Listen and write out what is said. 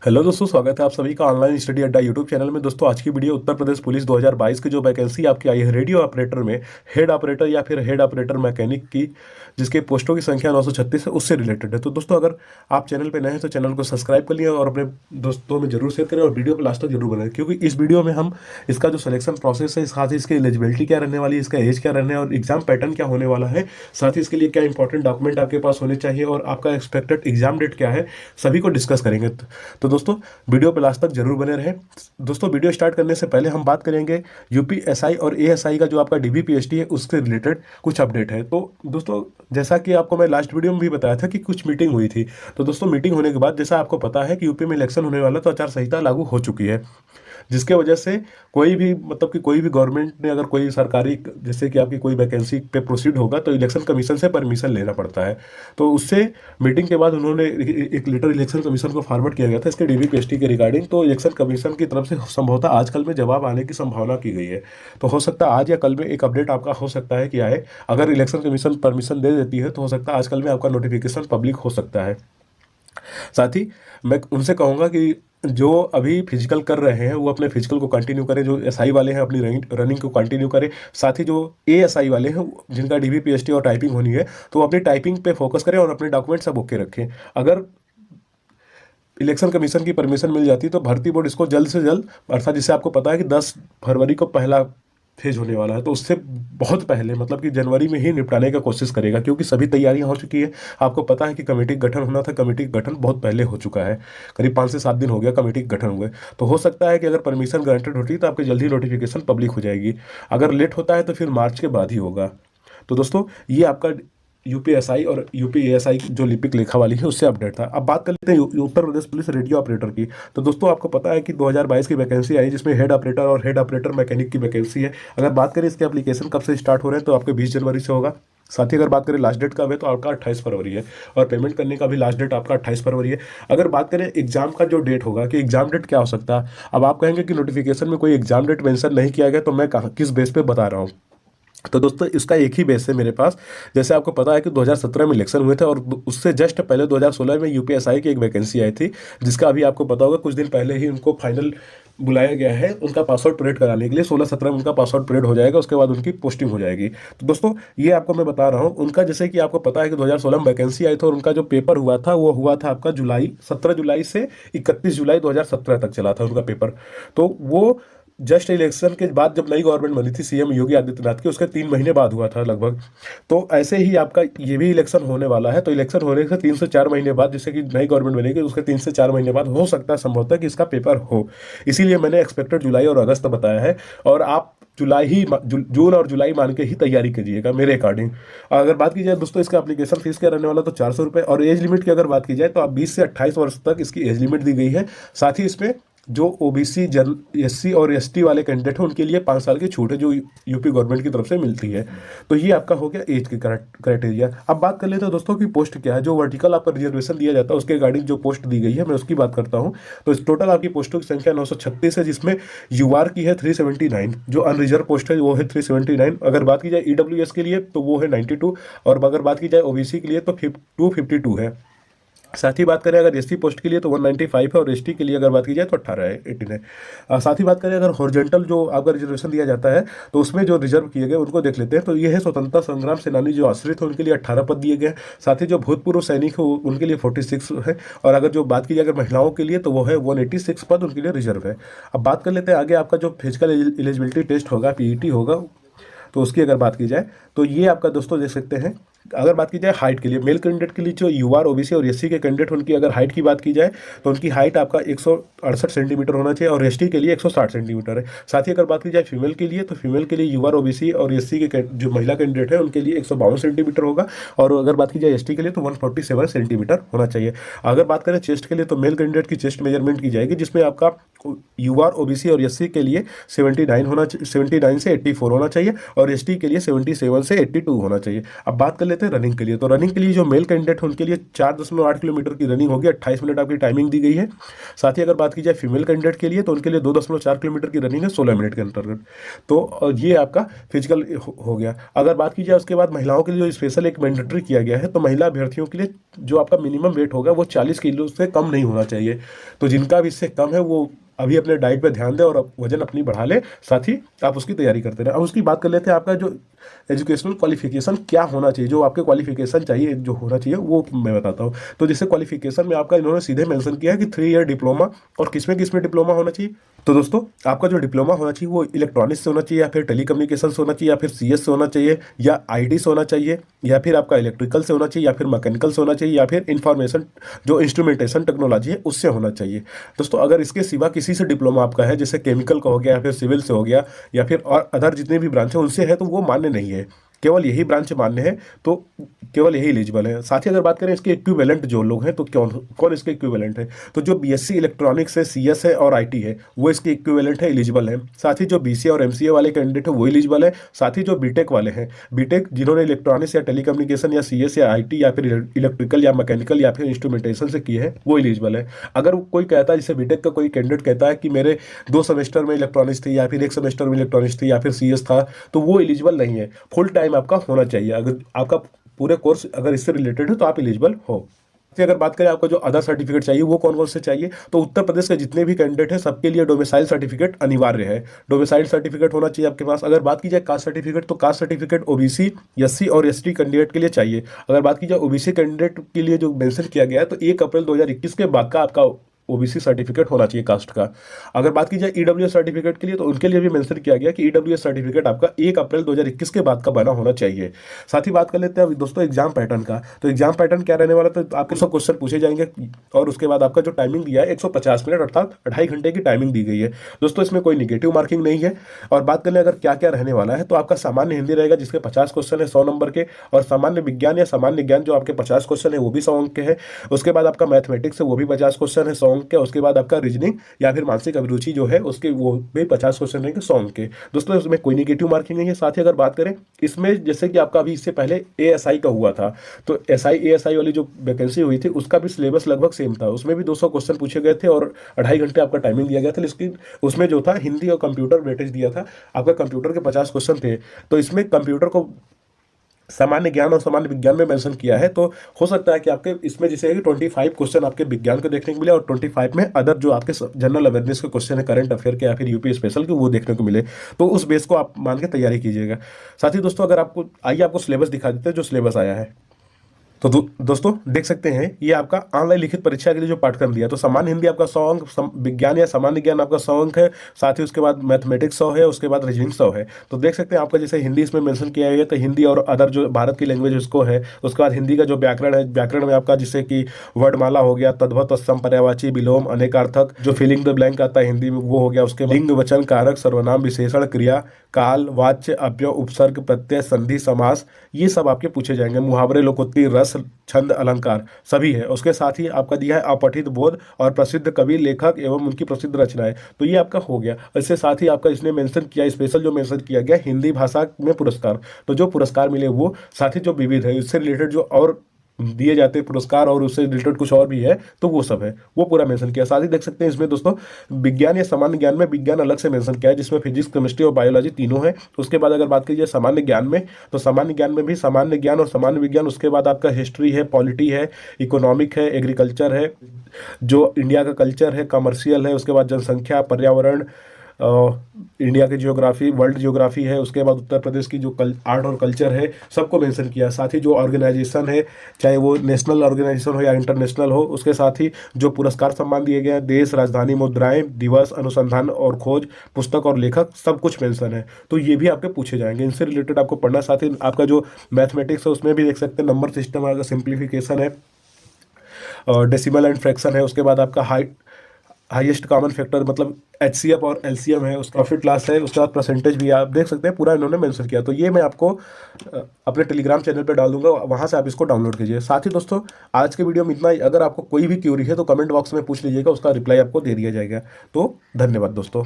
Hello दोस्तों, स्वागत है आप सभी का ऑनलाइन स्टडी अड्डा यूट्यूब चैनल में। दोस्तों आज की वीडियो उत्तर प्रदेश पुलिस 2022 की जो वैकेंसी आपकी आई है रेडियो ऑपरेटर में, हेड ऑपरेटर या फिर हेड ऑपरेटर मैकेनिक की, जिसके पोस्टों की संख्या 936 है, उससे रिलेटेड है। तो दोस्तों अगर आप चैनल पे नए हैं तो चैनल को सब्सक्राइब कर लिया और अपने दोस्तों में जरूर शेयर करें और वीडियो को लास्ट तक जरूर बनाएं, क्योंकि इस वीडियो में हम इसका जो सिलेक्शन प्रोसेस है, साथ ही इसकी एलिजिबिलिटी क्या रहने वाली है, इसका एज क्या रहने और एग्जाम पैटर्न क्या होने वाला है, साथ ही इसके लिए क्या इंपॉर्टेंट डॉक्यूमेंट आपके पास होने चाहिए और आपका एक्सपेक्टेड एग्जाम डेट क्या है, सभी को डिस्कस करेंगे। तो दोस्तों वीडियो पे लास्ट तक जरूर बने रहें। दोस्तों वीडियो स्टार्ट करने से पहले हम बात करेंगे यूपीएसआई और एएसआई का जो आपका डीबीपीएसटी है उससे रिलेटेड कुछ अपडेट है। तो दोस्तों जैसा कि आपको मैं लास्ट वीडियो में भी बताया था कि कुछ मीटिंग हुई थी। तो दोस्तों मीटिंग होने के बाद जैसा आपको पता है कि यूपी में इलेक्शन होने वाला, तो आचार संहिता लागू हो चुकी है, जिसके वजह से कोई भी मतलब कि कोई भी गवर्नमेंट ने अगर कोई सरकारी जैसे कि आपकी कोई वैकेंसी पे प्रोसीड होगा तो इलेक्शन कमीशन से परमिशन लेना पड़ता है। तो उससे मीटिंग के बाद उन्होंने एक लेटर इलेक्शन कमीशन को फॉरवर्ड किया गया था इसके डीबीपीएसटी के रिगार्डिंग। तो इलेक्शन कमीशन की तरफ से संभवतः आज कल में जवाब आने की संभावना की गई है। तो हो सकता है आज या कल में एक अपडेट आपका हो सकता है कि आए। अगर इलेक्शन कमीशन परमिशन दे देती है तो हो सकता है आज कल में आपका नोटिफिकेशन पब्लिक हो सकता है। साथ ही मैं उनसे कहूँगा कि जो अभी फिजिकल कर रहे हैं वो अपने फिजिकल को कंटिन्यू करें, जो एसआई वाले हैं अपनी रनिंग को कंटिन्यू करें। साथ ही जो एएसआई वाले हैं जिनका डीबीपीएसटी और टाइपिंग होनी है तो वो अपनी टाइपिंग पे फोकस करें और अपने डॉक्यूमेंट सब ओके रखें। अगर इलेक्शन कमीशन की परमिशन मिल जाती तो भर्ती बोर्ड इसको जल्द से जल्द, अर्थात जिसे आपको पता है कि 10 फरवरी को पहला फेज होने वाला है, तो उससे बहुत पहले मतलब कि जनवरी में ही निपटाने का कोशिश करेगा, क्योंकि सभी तैयारियां हो चुकी है। आपको पता है कि कमेटी का गठन होना था, कमेटी का गठन बहुत पहले हो चुका है, करीब 5 से 7 दिन हो गया कमेटी का गठन हुए। तो हो सकता है कि अगर परमिशन ग्रांटेड होती तो आपकी जल्दी नोटिफिकेशन पब्लिक हो जाएगी। अगर लेट होता है तो फिर मार्च के बाद ही होगा। तो दोस्तों ये आपका यूपीएसआई और यूपीएसआई जो लिपिक लेखा वाली है उससे अपडेट था। अब बात कर लेते हैं Uttar Pradesh police radio operator की। तो दोस्तों आपको पता है कि 2022 की वैकेंसी आई जिसमें हेड ऑपरेटर और हेड ऑपरेटर मैकेनिक की वैकेंसी है। अगर बात करें इसके एप्लीकेशन कब से स्टार्ट हो रहे हैं तो आपके 20 जनवरी से होगा। साथ ही अगर बात करें लास्ट डेट का है तो आपका 28 फरवरी है और पेमेंट करने का भी लास्ट डेट आपका 28 फरवरी है। अगर बात करें एग्जाम का जो डेट होगा कि एग्जाम डेट क्या हो सकता है, अब आप कहेंगे कि नोटिफिकेशन में कोई एग्जाम डेट मेंशन नहीं किया गया, तो मैं कहाँ किस बेस पे बता रहा हूँ। तो दोस्तों इसका एक ही बेस है मेरे पास। जैसे आपको पता है कि 2017 में इलेक्शन हुए थे और उससे जस्ट पहले 2016 में यूपीएसआई की एक वैकेंसी आई थी, जिसका अभी आपको पता होगा कुछ दिन पहले ही उनको फाइनल बुलाया गया है उनका पासआउट परेड कराने के लिए। 16-17 में उनका पासआउट परेड हो जाएगा, उसके बाद उनकी पोस्टिंग हो जाएगी। तो दोस्तों ये आपको मैं बता रहा हूँ उनका, जैसे कि आपको पता है कि 2016 में वैकेंसी आई थी और उनका जो पेपर हुआ था वो हुआ था आपका 17 जुलाई से 31 जुलाई 2017 तक चला था उनका पेपर। तो वो जस्ट इलेक्शन के बाद जब नई गवर्नमेंट बनी थी सीएम योगी आदित्यनाथ की, उसके 3 महीने बाद हुआ था लगभग। तो ऐसे ही आपका ये भी इलेक्शन होने वाला है। तो इलेक्शन होने से 3 से 4 महीने बाद, जैसे कि नई गवर्नमेंट बनेगी उसके 3 से 4 महीने बाद हो सकता है संभवतः कि इसका पेपर हो। इसीलिए मैंने एक्सपेक्टेड जुलाई और अगस्त बताया है, और आप जुलाई ही जून और जुलाई मान के ही तैयारी कीजिएगा मेरे अकॉर्डिंग। अगर बात की जाए दोस्तों इसका एप्लीकेशन फीस क्या रहने वाला, तो 400 रुपये। और एज लिमिट की अगर बात की जाए तो आप 20 से 28 वर्ष तक इसकी एज लिमिट दी गई है। साथ ही इसमें जो ओबीसी जन एससी और एसटी वाले कैंडिडेट हैं उनके लिए 5 साल की छूट है जो यूपी गवर्नमेंट की तरफ से मिलती है। तो ये आपका हो गया एज की क्राइटेरिया। अब बात कर लेते हैं दोस्तों की पोस्ट क्या है। जो वर्टिकल आपका रिजर्वेशन दिया जाता है उसके रिगार्डिंग जो पोस्ट दी गई है मैं उसकी बात करता हूँ। तो इस टोटल आपकी पोस्टों की संख्या 936 है, जिसमें यूआर की है 379, जो अनरिजर्व पोस्ट है वो है 379। अगर बात की जाए ईडब्ल्यूएस के लिए तो वो है 92, और अगर बात की जाए ओबीसी के लिए तो 252 है। साथ ही बात करें अगर एसटी पोस्ट के लिए तो 195 है, और एसटी के लिए अगर बात की जाए तो 18 है, 18 है। साथ ही बात करें अगर हॉरिजॉन्टल जो आपका रिजर्वेशन दिया जाता है तो उसमें जो रिजर्व किए गए उनको देख लेते हैं। तो ये है स्वतंत्रता संग्राम सेनानी जो आश्रित है उनके लिए 18 पद दिए गए हैं। साथ ही जो भूतपूर्व सैनिक है उनके लिए 46 है, और अगर जो बात की जाए अगर महिलाओं के लिए तो वो है 186 पद उनके लिए रिजर्व है। अब बात कर लेते हैं आगे आपका जो फिजिकल एलिजिबिलिटी टेस्ट होगा, पीईटी होगा, तो उसकी अगर बात की जाए तो ये आपका दोस्तों देख सकते हैं। अगर बात की जाए हाइट के लिए, मेल कैंडिडेट के लिए जो यूआर ओबीसी और एससी के कैंडिडेट उनकी अगर हाइट की बात की जाए तो उनकी हाइट आपका 168 सेंटीमीटर होना चाहिए, और एसटी के लिए 160 सेंटीमीटर है। साथ ही अगर बात की जाए फीमेल के लिए तो फीमेल के लिए यूआर ओबीसी और एससी के जो महिला कैंडिडेट है उनके लिए 152 सेंटीमीटर होगा, और अगर बात की जाए एसटी के लिए तो 147 सेंटीमीटर होना चाहिए। अगर बात करें चेस्ट के लिए तो मेल कैंडिडेट की चेस्ट मेजरमेंट की जाएगी, जिसमें आपका यूआर ओबीसी और एससी के लिए 79 से 84 होना चाहिए, और एसटी के लिए 77 से 82 होना चाहिए। अब बात कर लेते हैं रनिंग के लिए। तो रनिंग के लिए जो मेल कैंडिडेट है उनके लिए 4.8 किलोमीटर की रनिंग होगी, 28 मिनट आपकी टाइमिंग दी गई है। साथ ही अगर बात की जाए फीमेल कैंडिडेट के लिए तो उनके लिए 2.4 किलोमीटर की रनिंग है 16 मिनट के अंतर्गत। तो ये आपका फिजिकल हो गया। अगर बात की जाए उसके बाद महिलाओं के लिए जो स्पेशल एक मैंडेटरी किया गया है, तो महिला अभ्यर्थियों के लिए जो आपका मिनिमम वेट होगा वो 40 किलो से कम नहीं होना चाहिए। तो जिनका भी इससे कम है वो अभी अपने डाइट पे ध्यान दें और वजन अपनी बढ़ा ले, साथ ही आप उसकी तैयारी करते रहें। अब उसकी बात कर लेते हैं आपका जो एजुकेशनल क्वालिफिकेशन क्या होना चाहिए, जो आपके क्वालिफिकेशन चाहिए जो होना चाहिए वो मैं बताता हूँ। तो जैसे क्वालिफिकेशन में आपका इन्होंने सीधे मेंशन किया है कि 3 ईयर डिप्लोमा, और किसमें किसमें डिप्लोमा होना चाहिए। तो दोस्तों आपका जो डिप्लोमा होना चाहिए वो इलेक्ट्रॉनिक्स से होना चाहिए, या फिर टेलीकम्युनिकेशन से होना चाहिए, या फिर सीएस से होना चाहिए, या आईटी से होना चाहिए, या फिर आपका इलेक्ट्रिकल से होना चाहिए, या फिर मैकेनिकल से होना चाहिए, या फिर इंफॉर्मेशन जो इंस्ट्रूमेंटेशन टेक्नोलॉजी है उससे होना चाहिए। दोस्तों अगर इसके सिवा किसी से डिप्लोमा आपका है, जैसे केमिकल का हो गया, या फिर सिविल से हो गया, या फिर और अदर जितने भी ब्रांच है उनसे है, तो वो मान्य नहीं है। केवल यही ब्रांच मान्य है, तो केवल यही एलिजिबल है। साथ ही अगर बात करें इसके इक्विवेलेंट जो लोग हैं, तो कौन कौन इसके इक्विवेलेंट है, तो जो बीएससी इलेक्ट्रॉनिक्स है, सीएस है और आईटी है वो इसके इक्विवेलेंट है, एलिजिबल है। साथ ही जो बीसीए और एमसीए वाले कैंडिडेट है वो एलिजिबल है। साथ ही जो बीटेक वाले हैं, बीटेक जिन्होंने इलेक्ट्रॉनिक्स या टेलीकम्युनिकेशन या सीएस या आईटी या फिर इलेक्ट्रिकल या मैकेनिकल या फिर इंस्ट्रूमेंटेशन से किए हैं वो एलिजिबल है। अगर कोई कहता है, जैसे बीटेक का कोई कैंडिडेट कहता है कि मेरे 2 सेमेस्टर में इलेक्ट्रॉनिक्स थी, या फिर 1 सेमेस्टर में इलेक्ट्रॉनिक्स थी, या फिर सीएस था, तो वो एलिजिबल नहीं है। फुल टाइम आपका होना चाहिए। अगर आपका पूरे कोर्स अगर इससे रिलेटेड है तो आप एलिजिबल हो। फिर अगर बात करें आपका जो अदर सर्टिफिकेट चाहिए वो कौन कौन से चाहिए, तो उत्तर प्रदेश के जितने भी कैंडिडेट हैं सबके लिए डोमिसाइल सर्टिफिकेट अनिवार्य है। डोमिसाइल सर्टिफिकेट होना चाहिए आपके पास। अगर बात की जाए कास्ट सर्टिफिकेट, तो कास्ट सर्टिफिकेट ओबीसी, एससी और एसटी कैंडिडेट के लिए चाहिए। अगर बात की जाए ओबीसी कैंडिडेट के लिए जो मेंशन किया गया है, तो 1 अप्रैल 2021 के बाद का आपका ओबीसी सर्टिफिकेट होना चाहिए कास्ट का। अगर बात की जाए ईडब्ल्यूएस सर्टिफिकेट के लिए, तो उनके लिए भी मेंशन किया गया कि ईडब्ल्यूएस सर्टिफिकेट आपका 1 अप्रैल 2021 के बाद का बना होना चाहिए। साथ ही बात कर लेते हैं अभी दोस्तों एग्जाम पैटर्न का। तो एग्जाम पैटर्न क्या रहने वाला, तो आपके सब क्वेश्चन पूछे जाएंगे, और उसके बाद आपका जो टाइमिंग दिया है 150 मिनट अर्थात 2.5 घंटे की टाइमिंग दी गई है। दोस्तों इसमें कोई निगेटिव मार्किंग नहीं है। और बात कर ले अगर क्या क्या रहने वाला है, तो आपका सामान्य हिंदी रहेगा जिसके 50 क्वेश्चन है 100 नंबर के, और सामान्य विज्ञान या सामान्य ज्ञान जो आपके 50 क्वेश्चन है वो भी 100 अंक के है। उसके बाद आपका मैथमेटिक्स है वो भी 50 क्वेश्चन है 100 अंक के। उसके बाद आपका रीजनिंग या फिर मानसिक अभिरुचि जो है उसके वो भी 50 क्वेश्चन रहेंगे 100 अंक के। दोस्तों इसमें कोई नेगेटिव मार्किंग नहीं है। साथ ही अगर बात करें इसमें, जैसे कि आपका अभी इससे पहले एएसआई का हुआ था, तो एएसआई वाली जो वैकेंसी हुई थी उसका भी सिलेबस लगभग सेम था। उसमें भी 200 क्वेश्चन पूछे गए थे और 2.5 घंटे आपका टाइमिंग दिया गया था। लेकिन उसमें जो था हिंदी और कंप्यूटर वेटेज दिया था। आपका कंप्यूटर के 50 क्वेश्चन थे, तो इसमें कंप्यूटर को सामान्य ज्ञान और सामान्य विज्ञान में मेंशन किया है। तो हो सकता है कि आपके इसमें जैसे है कि 25 क्वेश्चन आपके विज्ञान को देखने को मिले, और 25 में अदर जो आपके जनरल अवेयरनेस के क्वेश्चन है करंट अफेयर के या फिर यूपी स्पेशल के वो देखने को मिले। तो उस बेस को आप मान के तैयारी कीजिएगा। साथ ही दोस्तों अगर आपको आइए आपको सिलेबस दिखा देते हैं जो सिलेबस आया है। तो दोस्तों देख सकते हैं ये आपका ऑनलाइन लिखित परीक्षा के लिए जो पाठ्यक्रम दिया, तो सामान्य हिंदी आपका 100 अंक, विज्ञान या सामान्य ज्ञान आपका 100 अंक है। साथ ही उसके बाद मैथमेटिक्स 100 है, उसके बाद रीजनिंग 100 है। तो देख सकते हैं आपका जैसे हिंदी इसमें मेंशन किया है, तो हिंदी और अदर जो भारत की लैंग्वेज उसको है। उसके बाद हिंदी का जो व्याकरण है, व्याकरण में आपका जैसे कि वर्णमाला हो गया, तद्भव, तत्सम, पर्यायवाची, विलोम, अनेकार्थक, जो फिलिंग द ब्लैंक आता है हिंदी में वो हो गया। उसके लिंग, वचन, कारक, सर्वनाम, विशेषण, क्रिया, काल, वाच्य, अव्यय, उपसर्ग, प्रत्यय, संधि, समास, ये सब आपके पूछे जाएंगे। मुहावरे, लोकोक्ति, रस, छंद, अलंकार सभी है। उसके साथ ही आपका दिया है अपठित बोध और प्रसिद्ध कवि, लेखक एवं उनकी प्रसिद्ध रचनाएं, तो ये आपका हो गया। इसके साथ ही आपका इसने मेंशन किया, स्पेशल जो मेंशन किया गया हिंदी भाषा में पुरस्कार, तो जो पुरस्कार मिले वो, साथ ही जो विविध है इससे रिलेटेड जो और दिए जाते हैं पुरस्कार और उससे रिलेटेड कुछ और भी है, तो वो सब है वो पूरा मेंशन किया। साथ ही देख सकते हैं इसमें दोस्तों विज्ञान या सामान्य ज्ञान में विज्ञान अलग से मेंशन किया है, जिसमें फिजिक्स, केमिस्ट्री और बायोलॉजी तीनों है। उसके बाद अगर बात कीजिए सामान्य ज्ञान में, तो सामान्य ज्ञान में भी सामान्य ज्ञान और सामान्य विज्ञान, उसके बाद आपका हिस्ट्री है, पॉलिटी है, इकोनॉमिक है, एग्रीकल्चर है, जो इंडिया का कल्चर है, कमर्शियल है, उसके बाद जनसंख्या, पर्यावरण, इंडिया की जियोग्राफी, वर्ल्ड जियोग्राफी है। उसके बाद उत्तर प्रदेश की जो आर्ट और कल्चर है सबको मेंशन किया। साथ ही जो ऑर्गेनाइजेशन है, चाहे वो नेशनल ऑर्गेनाइजेशन हो या इंटरनेशनल हो, उसके साथ ही जो पुरस्कार सम्मान दिए गए हैं, देश, राजधानी, मुद्राएं, दिवस, अनुसंधान और खोज, पुस्तक और लेखक, सब कुछ मेंशन है। तो ये भी आपके पूछे जाएंगे, इनसे रिलेटेड आपको पढ़ना। साथ ही आपका जो मैथमेटिक्स है उसमें भी देख सकते हैं नंबर सिस्टम है, सिंप्लीफिकेशन है, डेसिमल एंड फ्रैक्शन है। उसके बाद आपका हाईएस्ट कॉमन फैक्टर मतलब एचसीएफ और एलसीएम है, उसका प्रॉफिट लॉस है, उसके बाद परसेंटेज भी आप देख सकते हैं, पूरा इन्होंने मेंशन किया। तो ये मैं आपको अपने टेलीग्राम चैनल पे डाल दूंगा, वहाँ से आप इसको डाउनलोड कीजिए। साथ ही दोस्तों आज के वीडियो में इतना ही। अगर आपको कोई भी क्यूरी है तो कमेंट बॉक्स में पूछ लीजिएगा, उसका रिप्लाई आपको दे दिया जाएगा। तो धन्यवाद दोस्तों।